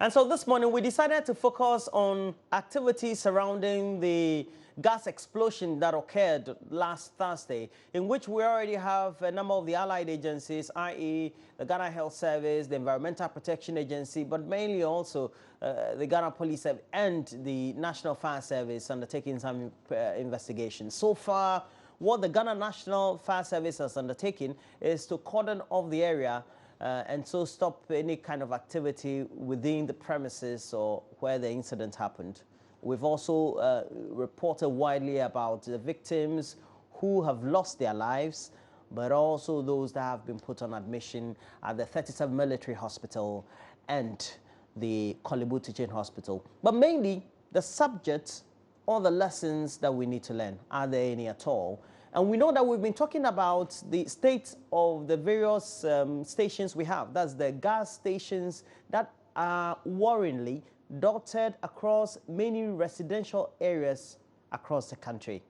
And so this morning we decided to focus on activities surrounding the gas explosion that occurred last Thursday, in which we already have a number of the allied agencies, i.e. the Ghana Health Service, the Environmental Protection Agency, but mainly also the Ghana Police and the National Fire Service undertaking some investigations. So far, what the Ghana National Fire Service has undertaken is to cordon off the area and so stop any kind of activity within the premises or where the incident happened. We've also reported widely about the victims who have lost their lives, but also those that have been put on admission at the 37 Military Hospital and the Korle Bu Teaching Hospital. But mainly, the subject or the lessons that we need to learn, are there any at all? And we know that we've been talking about the state of the various stations we have. That's the gas stations that are worryingly dotted across many residential areas across the country.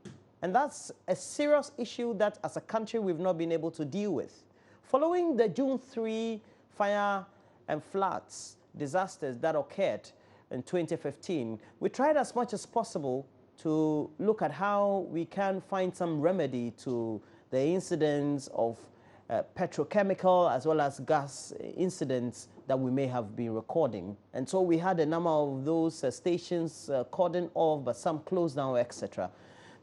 And that's a serious issue that as a country we've not been able to deal with. Following the June 3 fire and floods disasters that occurred in 2015, we tried as much as possible to look at how we can find some remedy to the incidents of petrochemical as well as gas incidents that we may have been recording. And so we had a number of those stations cordoned off, but some closed down, etc.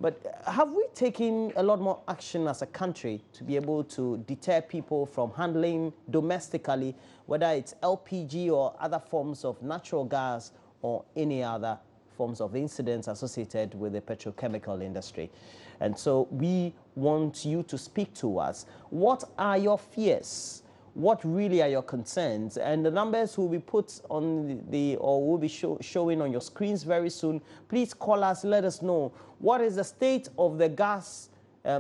But have we taken a lot more action as a country to be able to deter people from handling domestically, whether it's LPG or other forms of natural gas or any other forms of incidents associated with the petrochemical industry? And so we want you to speak to us. What are your fears? What really are your concerns? And the numbers will be put on or will be showing on your screens very soon. Please call us, let us know what is the state of the gas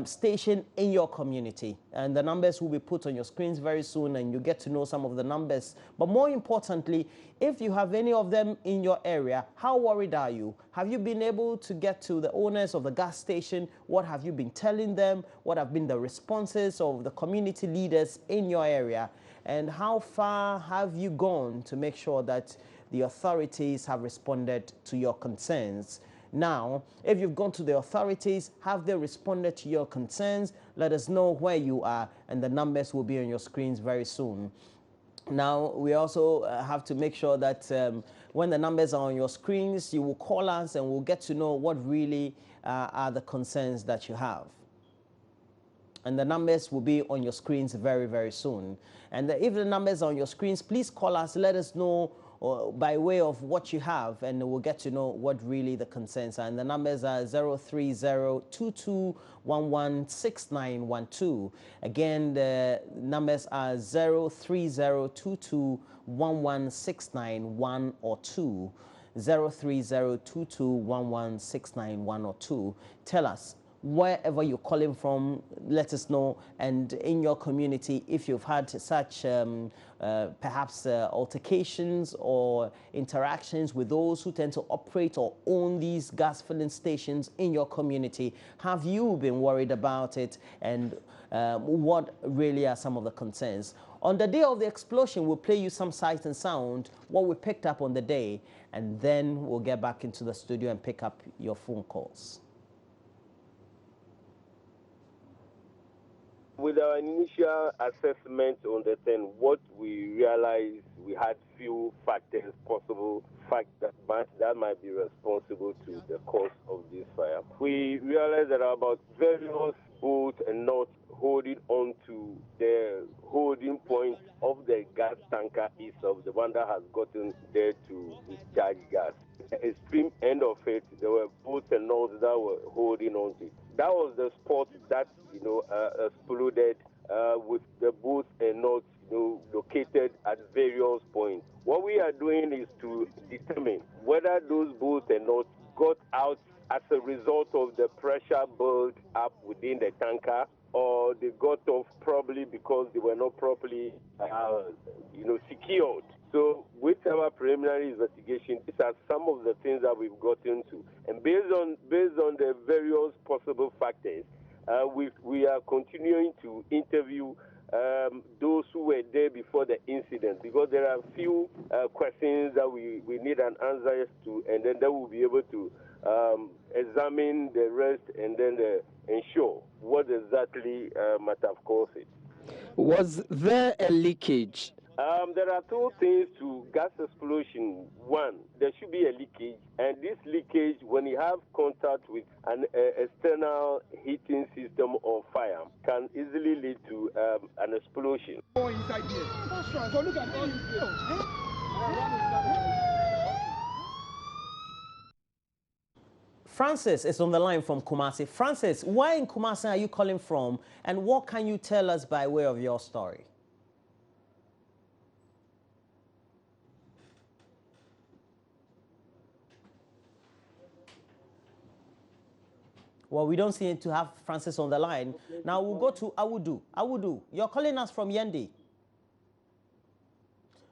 station in your community. And the numbers will be put on your screens very soon, and you get to know some of the numbers. But more importantly, if you have any of them in your area, how worried are you? Have you been able to get to the owners of the gas station? What have you been telling them? What have been the responses of the community leaders in your area? And how far have you gone to make sure that the authorities have responded to your concerns? Now, if you've gone to the authorities, have they responded to your concerns? Let us know where you are, and the numbers will be on your screens very soon. Now, we also have to make sure that when the numbers are on your screens, you will call us and we'll get to know what really are the concerns that you have. And the numbers will be on your screens very, very soon. And if the numbers are on your screens, please call us, let us know by way of what you have, and we'll get to know what really the concerns are. And the numbers are 03022116912. Again, the numbers are 03022116912 or 2. 03022116912 or 2. Tell us wherever you're calling from, let us know. And in your community, if you've had such perhaps altercations or interactions with those who tend to operate or own these gas filling stations in your community, have you been worried about it? And what really are some of the concerns? On the day of the explosion, we'll play you some sight and sound, what we picked up on the day, and then we'll get back into the studio and pick up your phone calls. With our initial assessment on the thing, what we realized, we had few factors, possible factors that might be responsible to the cause of this fire. We realized that about various bolts and nuts holding on to the holding point of the gas tanker itself, the one that has gotten there to discharge gas. At the extreme end of it, there were bolts and nuts that were holding on to it. That was the spot that exploded with the bolts and nuts located at various points. What we are doing is to determine whether those bolts and nuts got out as a result of the pressure built up within the tanker, or they got off probably because they were not properly secured. So with our preliminary investigation, these are some of the things that we've gotten to. And based on the various possible factors, we are continuing to interview those who were there before the incident, because there are a few questions that we need an answer to, and then they will be able to examine the rest and then ensure what exactly might have caused it. Was there a leakage? There are two things to gas explosion. One, there should be a leakage, and this leakage, when you have contact with an external heating system or fire, can easily lead to an explosion. Inside here. That's right. So look at all this here. Francis is on the line from Kumasi. Francis, where in Kumasi are you calling from, and what can you tell us by way of your story? Well, we don't seem to have Francis on the line. Now we'll go to Awudu. Awudu, you're calling us from Yendi.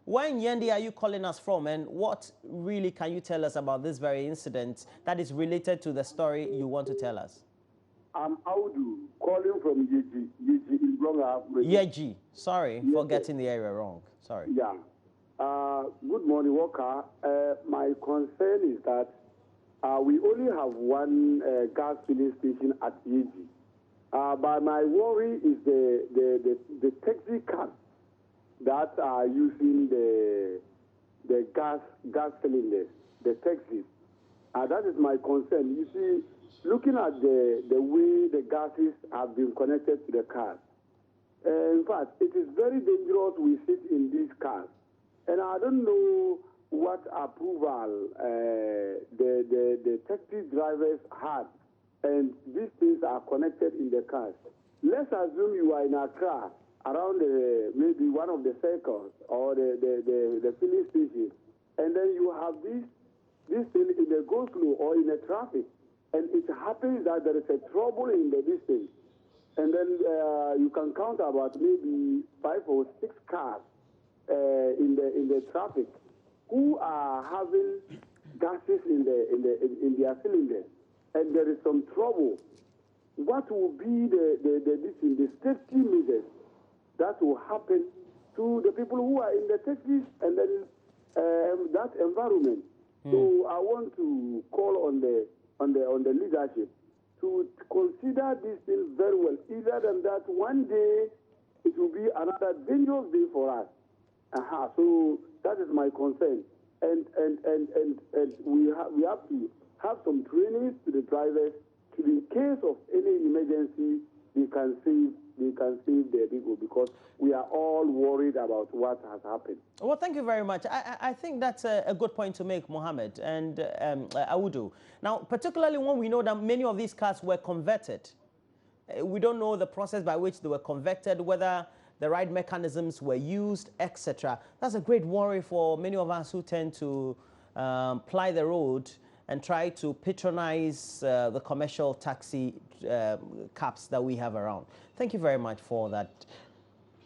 Where in Yendi are you calling us from, and what really can you tell us about this very incident that is related to the story you want to tell us? I'm Awudu, calling from Yeji in Bronga. Yeji, sorry for getting the area wrong. Sorry. Yeah. Good morning, Walker. My concern is that we only have one gas filling station at Yeji. But my worry is the taxi cabs that are using the gas cylinders, the taxis. That is my concern. You see, looking at the way the gases have been connected to the cars, in fact, it is very dangerous we sit in these cars. And I don't know what approval the taxi drivers had, and these things are connected in the cars. Let's assume you are in Accra, around maybe one of the circles or the filling station, and then you have this thing in the go-slow or in the traffic, and it happens that there is a trouble in the distance, and then you can count about maybe 5 or 6 cars in the traffic who are having gases in their cylinders, and there is some trouble. What will be the safety measures that will happen to the people who are in the taxis and then that environment? So I want to call on the leadership to consider these things very well. Either than that, one day it will be another dangerous day for us. So that is my concern, and we have to have some trainings to the drivers, to in case of any emergency, they can save the people, because we are all worried about what has happened. Well, thank you very much. I think that's a good point to make, Mohammed and Awudu. Now, particularly when we know that many of these cars were converted. We don't know the process by which they were converted, whether the right mechanisms were used, etc. That's a great worry for many of us who tend to ply the road and try to patronize the commercial taxi cabs that we have around. Thank you very much for that.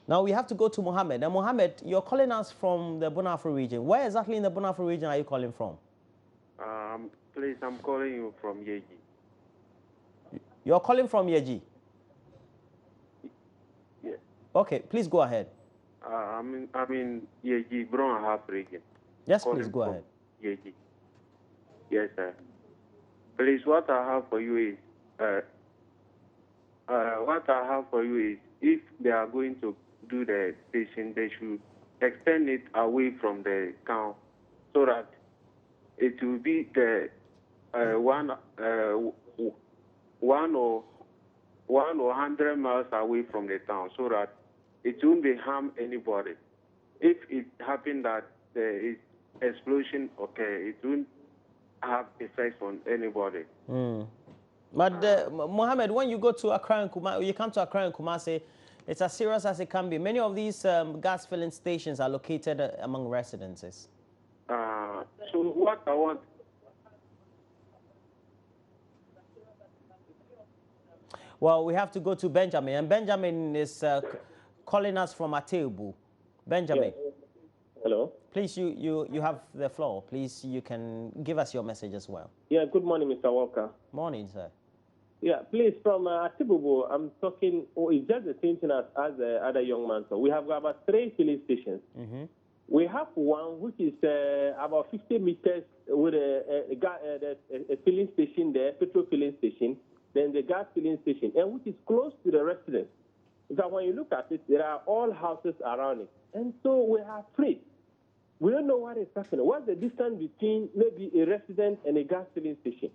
Now we have to go to Mohammed. And Mohammed, you're calling us from the Bonafro region. Where exactly in the Bonafro region are you calling from? Please, I'm calling you from Yeji. You're calling from Yeji? Yes. Okay, please go ahead. I'm in Yeji, Brown Half region. Yes, please go ahead. Yeji. Yes, sir. Please, what I have for you is, if they are going to do the station, they should extend it away from the town, so that it will be the one or 100 miles away from the town, so that it won't be harm anybody. If it happened that there is explosion, okay, it won't have effects on anybody. But Mohammed, when you go to Accra and Kumasi, you come to Accra and Kumasi, it's as serious as it can be. Many of these gas filling stations are located among residences. So what I want. Well, we have to go to Benjamin, and Benjamin is calling us from Atebu. Benjamin. Yeah. Hello. Please, you have the floor. Please, you can give us your message as well. Yeah, good morning, Mr. Walker. Morning, sir. Yeah, please, from Atibubu, I'm talking, it's just the same thing as the other young man. So we have about 3 filling stations. Mm-hmm. We have one which is about 50 meters with a filling station there, petrol filling station, then the gas filling station, and which is close to the residence. So when you look at it, there are all houses around it. And so we are afraid. We don't know what is happening. What's the distance between maybe a resident and a gas filling station?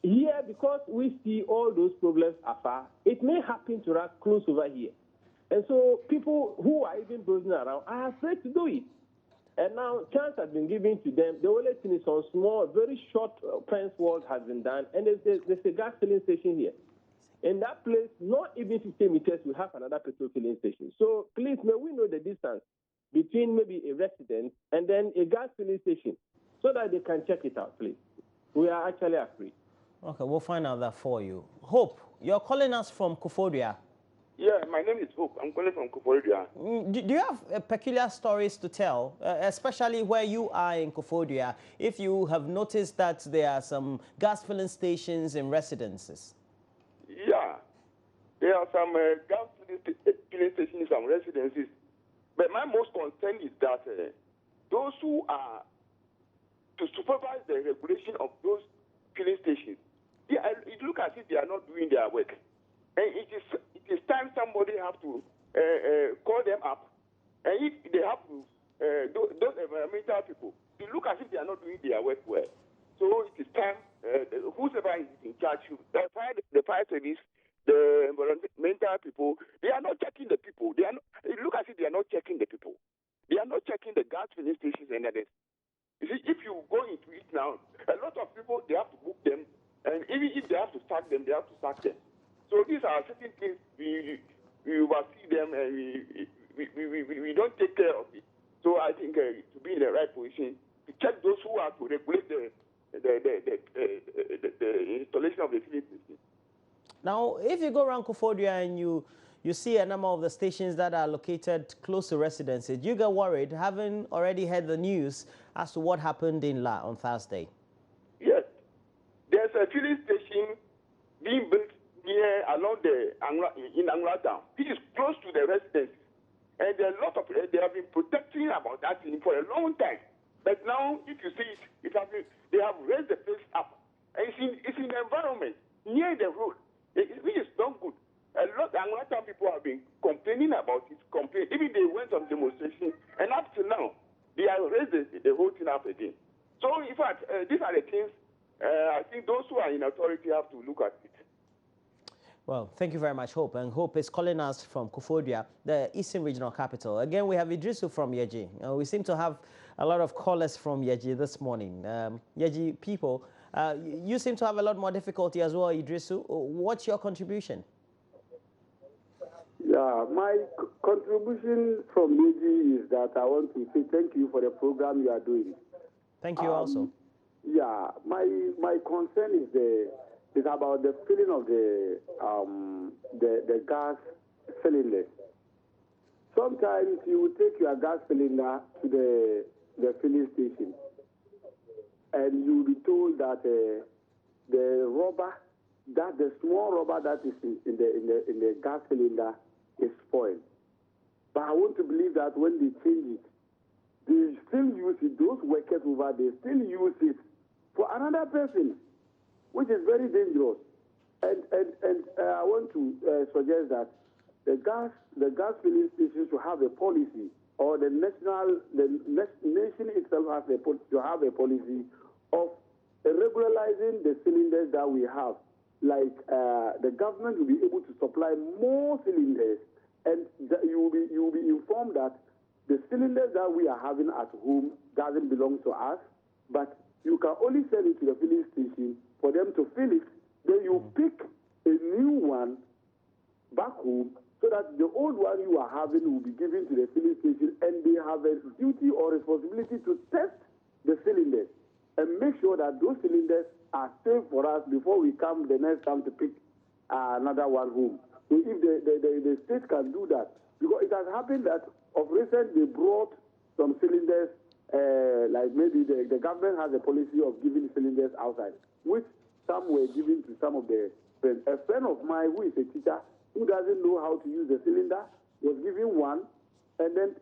Here, because we see all those problems afar, it may happen to us close over here. And so people who are even building around are afraid to do it. And now chance has been given to them. The only thing is on small, very short fence walls has been done, and there's a gas filling station here. In that place, not even 50 meters, we have another petrol filling station. So please, may we know the distance between maybe a residence and then a gas filling station so that they can check it out, please. We are actually afraid. Okay, we'll find out that for you. Hope, you're calling us from Koforidua. Yeah, my name is Hope. I'm calling from Koforidua. Do you have peculiar stories to tell, especially where you are in Koforidua, if you have noticed that there are some gas filling stations in residences? Yeah, there are some gas filling stations in some residences. But my most concern is that those who are to supervise the regulation of those filling stations, it looks as if they are not doing their work. And it is time somebody have to call them up. And if they have to, those environmental people, it looks as if they are not doing their work well. So it is time, whoever is in charge, the fire service, the environmental people, they are not checking the people. It looks as if they are not checking the people. They are not checking the gas filling stations and others. You see, if you go into it now, a lot of people, they have to book them. And even if they have to sack them, they have to sack them. So these are certain things we oversee them and we don't take care of it. So I think to be in the right position, to check those who are to regulate the installation of the filling station. Now, if you go around Koforidua and you see a number of the stations that are located close to residences, you get worried, having already heard the news as to what happened in La on Thursday. Yes. There's a filling station being built near along in Angra Town. It is close to the residence. And there are a lot of they have been protecting about that thing for a long time. But now, if you see it, they have raised the place up. And it's in the environment, near the road. Which is not good. A lot of Angra Town people have been complaining about it, Even they went on demonstration, and up to now, they have raised the whole thing up again. So, in fact, these are the things I think those who are in authority have to look at it. Well, thank you very much, Hope. And Hope is calling us from Koforidua, the Eastern Regional Capital. Again, we have Idrisu from Yeji. We seem to have a lot of callers from Yeji this morning. Yeji people, you seem to have a lot more difficulty as well, Idrisu. What's your contribution? Yeah, my contribution from Yeji is that I want to say thank you for the program you are doing. Thank you also. Yeah, my concern is about the filling of the gas cylinder. Sometimes you will take your gas cylinder to the filling station, and you will be told that the rubber, that the small rubber that is in the gas cylinder is spoiled. But I want to believe that when they change it, they still use it. Those workers over there still use it for another person, which is very dangerous. And I want to suggest that the gas filling station should have a policy, or the nation itself has to have a policy of regularizing the cylinders that we have. Like the government will be able to supply more cylinders, and you will be informed that the cylinders that we are having at home doesn't belong to us, but you can only send it to the filling station for them to fill it. Then you pick a new one back home so that the old one you are having will be given to the filling station, and they have a duty or responsibility to test the cylinders and make sure that those cylinders are safe for us before we come the next time to pick another one home. So if the state can do that, because it has happened that of recent they brought some cylinders, like maybe the government has a policy of giving cylinders outside, which some were given to some of the A friend of mine who is a teacher who doesn't know how to use the cylinder was given one, and then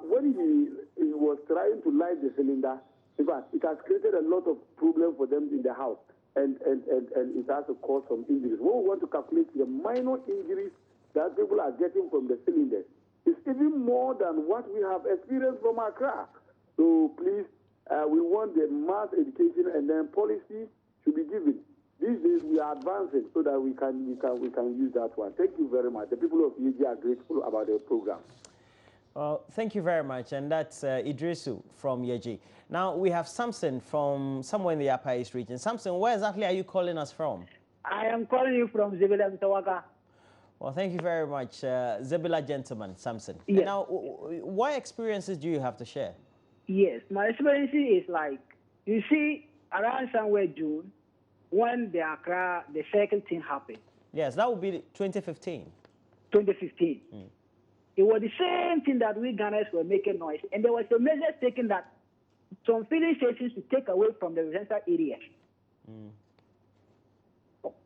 when he was trying to light the cylinder, in fact, it has created a lot of problem for them in the house, and it has to cause some injuries. When we want to calculate the minor injuries that people are getting from the cylinders, it's even more than what we have experienced from Accra. So please, we want the mass education, and then policy should be given. These days we are advancing so that we can use that one. Thank you very much. The people of Yeji are grateful about the program. Well, thank you very much, and that's Idrisu from Yeji. Now we have Samson from somewhere in the Upper East region. Samson, where exactly are you calling us from? I am calling you from Zebila Mtawaka. Well, thank you very much, Zebila gentleman, Samson. Yes. Now, what experiences do you have to share? Yes, my experience is like, you see, around somewhere June, when the Accra, the second thing happened. Yes, that would be 2015. 2015. It was the same thing that we Ghanaians were making noise. And there was a measure taken that some filling stations to take away from the residential areas.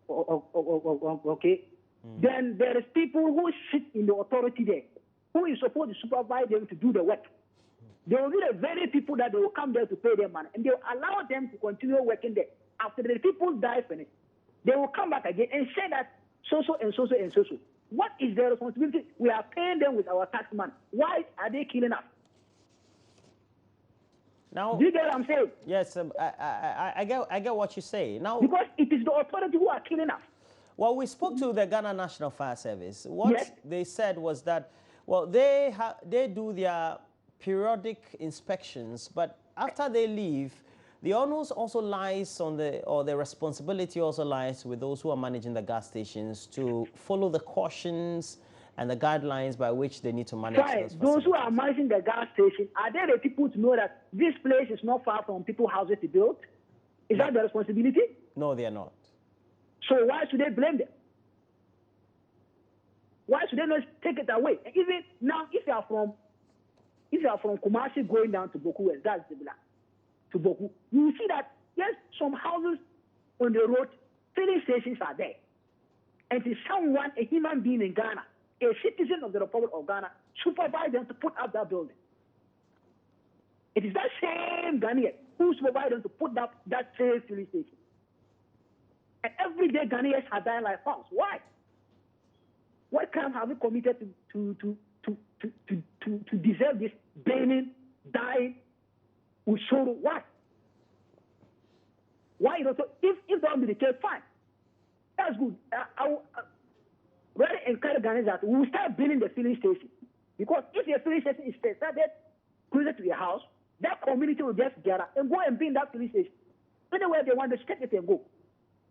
Okay. Then there is people who sit in the authority there, who is supposed to supervise them to do the work. They will be the very people that they will come there to pay their money, and they will allow them to continue working there. After the people die finish, they will come back again and say that so-so and so-so and so-so. What is their responsibility? We are paying them with our tax money. Why are they killing us? Now, do you get what I'm saying? Yes, I get what you say. Now, because it is the authority who are killing us. Well, we spoke to the Ghana National Fire Service. What they said was that, well, they do their periodic inspections, but after they leave, the onus also lies on the responsibility also lies with those who are managing the gas stations to follow the cautions and the guidelines by which they need to manage those who are managing the gas station, are they the people to know that this place is not far from people's houses to build? Is that the responsibility? No, they are not. So why should they blame them? Why should they not take it away? And even now, if you are from Kumasi going down to Boku West, that's the black, to Boku, you will see that yes, some houses on the road, filling stations are there. And it is someone, a human being in Ghana, a citizen of the Republic of Ghana, supervise them to put up that building. It is that same Ghanaian who supervise them to put up that same filling station. And every day Ghanaians are dying like hogs. Why? What crime have we committed to deserve this burning, dying with sorrow? Why? Why? If that would be the case, fine. That's good. I will really encourage Ghanaians that we will start building the filling station. Because if the filling station is started closer to your house, that community will just gather and go and build that filling station. Anywhere they want to take it and go.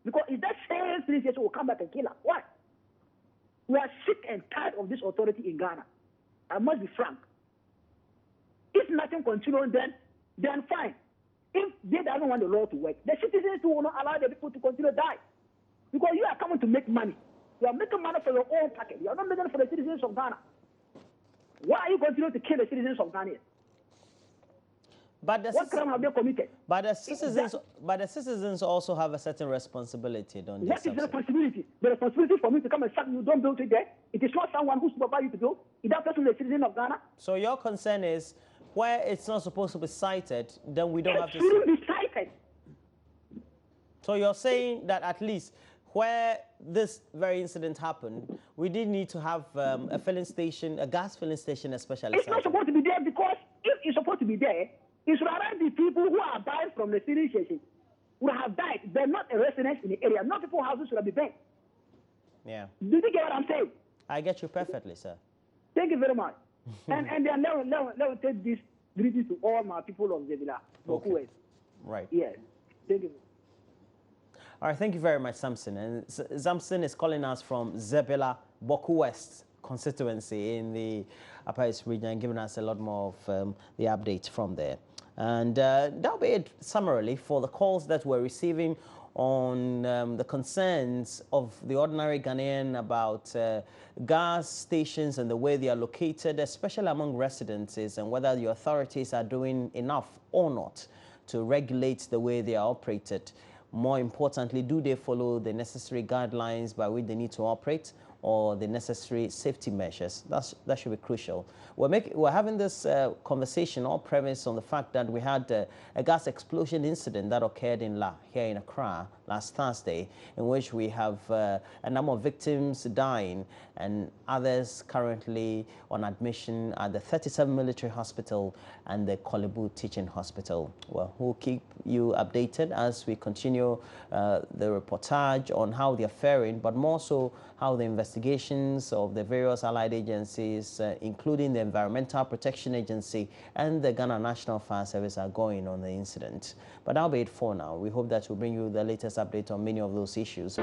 Because if that same filling station will come back and kill us. Why? We are sick and tired of this authority in Ghana. I must be frank. If nothing continues, then fine. If they don't want the law to work, the citizens will not allow the people to continue to die. Because you are coming to make money. You are making money for your own pocket. You are not making it for the citizens of Ghana. Why are you continuing to kill the citizens of Ghana? But what crime have they committed? But the citizens also have a certain responsibility, don't they? What is the responsibility? The responsibility for me to come and sack you, don't build it there. It is not someone who supervises you to build. Is that person a citizen of Ghana? So your concern is where it's not supposed to be cited, then we don't have to. It shouldn't be cited. So you're saying that at least where this very incident happened, we did need to have a filling station, a gas filling station especially. It's not supposed to be there because if it's supposed to be there, it should arrive the people who are dying from the filling station would have died. They're not a resident in the area. Not people's houses should have been burnt. Yeah. Do you get what I'm saying? I get you perfectly, sir. Thank you very much. and then let me take this greeting to all my people of Zebila. Okay. Right. Yes. Thank you. All right, thank you very much, Samson. And Samson is calling us from Zebila, Boku West constituency in the Upper East region and giving us a lot more of the updates from there. And that'll be it summarily for the calls that we're receiving on the concerns of the ordinary Ghanaian about gas stations and the way they are located, especially among residences, and whether the authorities are doing enough or not to regulate the way they are operated. More importantly, do they follow the necessary guidelines by which they need to operate, or the necessary safety measures? That should be crucial. We're having this conversation all premised on the fact that we had a gas explosion incident that occurred here in Accra last Thursday, in which we have a number of victims dying and others currently on admission at the 37 Military Hospital and the Kolebu Teaching Hospital. Well, we'll keep you updated as we continue the reportage on how they're faring, but more so how the investigations of the various allied agencies, including the Environmental Protection Agency and the Ghana National Fire Service, are going on the incident. But that'll be it for now. We hope that we'll bring you the latest update on many of those issues.